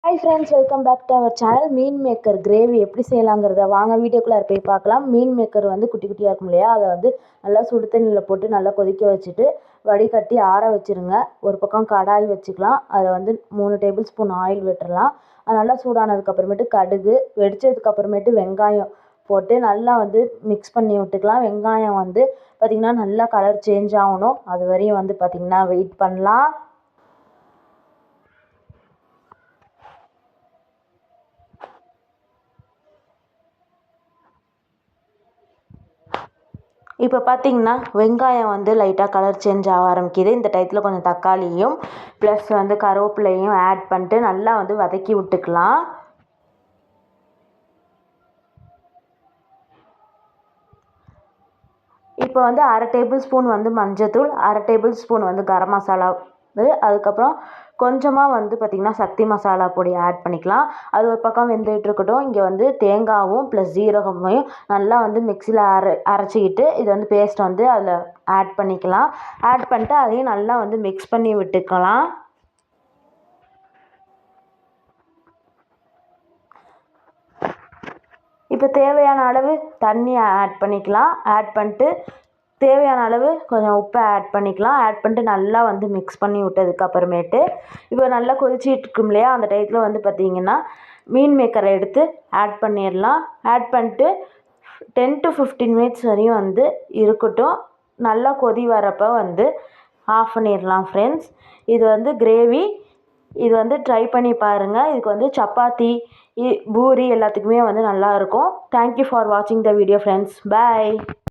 Hi friends, welcome back to our channel. மீன் maker gravy எப்படி செய்யலாங்கிறத வாங்க வீடியோக்குள்ளே போய் பார்க்கலாம். மீன் மேக்கர் வந்து குட்டி குட்டியாக இருக்கும் இல்லையா, அதை வந்து நல்லா சுடு தண்ணியில் போட்டு நல்லா கொதிக்க வச்சுட்டு வடிகட்டி ஆற வச்சுருங்க. ஒரு பக்கம் கடாய் வச்சுக்கலாம். அதில் வந்து 3 டேபிள் ஸ்பூன் ஆயில் விட்டுடலாம். அது நல்லா சூடானதுக்கப்புறமேட்டு கடுகு வெடித்ததுக்கப்புறமேட்டு வெங்காயம் போட்டு நல்லா வந்து மிக்ஸ் பண்ணி விட்டுக்கலாம். வெங்காயம் வந்து பார்த்திங்கன்னா நல்லா கலர் சேஞ்ச் ஆகணும். அது வரையும் வந்து பார்த்திங்கன்னா வெயிட் பண்ணலாம். இப்போ பார்த்தீங்கன்னா வெங்காயம் வந்து லைட்டாக கலர் சேஞ்ச் ஆக ஆரம்பிக்குது. இந்த டயத்தில் கொஞ்சம் தக்காளியும் ப்ளஸ் வந்து கருவேப்பிலையும் ஆட் பண்ணிட்டு நல்லா வந்து வதக்கி விட்டுக்கலாம். இப்போ வந்து 1/2 டேபிள் ஸ்பூன் வந்து மஞ்சத்தூள், 1/2 டேபிள் ஸ்பூன் வந்து கரம் மசாலா, அதுக்கப்புறம் கொஞ்சமாக வந்து பார்த்திங்கன்னா சக்தி மசாலா பொடி ஆட் பண்ணிக்கலாம். அது ஒரு பக்கம் வெந்துட்டு இருக்கட்டும். இங்கே வந்து தேங்காயும் ப்ளஸ் ஜீரகமையும் நல்லா வந்து மிக்சியில் அரைச்சிக்கிட்டு இது வந்து பேஸ்ட் வந்து அதில் ஆட் பண்ணிக்கலாம். ஆட் பண்ணிட்டு அதையும் நல்லா வந்து மிக்ஸ் பண்ணி விட்டுக்கலாம். இப்போ தேவையான அளவு தண்ணி ஆட் பண்ணிக்கலாம். ஆட் பண்ணிட்டு தேவையான அளவு கொஞ்சம் உப்பை ஆட் பண்ணிக்கலாம். ஆட் பண்ணிட்டு நல்லா வந்து மிக்ஸ் பண்ணி விட்டதுக்கப்புறமேட்டு இப்போ நல்லா கொதிச்சிட்டு இருக்கும் இல்லையா, அந்த டயத்தில் வந்து பார்த்திங்கன்னா மீன் மேக்கரை எடுத்து ஆட் பண்ணிடலாம். ஆட் பண்ணிட்டு 10 to 15 மினிட்ஸ் வரையும் வந்து இருக்கட்டும். நல்லா கொதி வரப்போ வந்து ஆஃப் பண்ணிடலாம் ஃப்ரெண்ட்ஸ். இது வந்து கிரேவி. இது வந்து ட்ரை பண்ணி பாருங்கள். இதுக்கு வந்து சப்பாத்தி பூரி எல்லாத்துக்குமே வந்து நல்லாயிருக்கும். தேங்க்யூ ஃபார் வாட்சிங் த வீடியோ ஃப்ரெண்ட்ஸ். பாய்.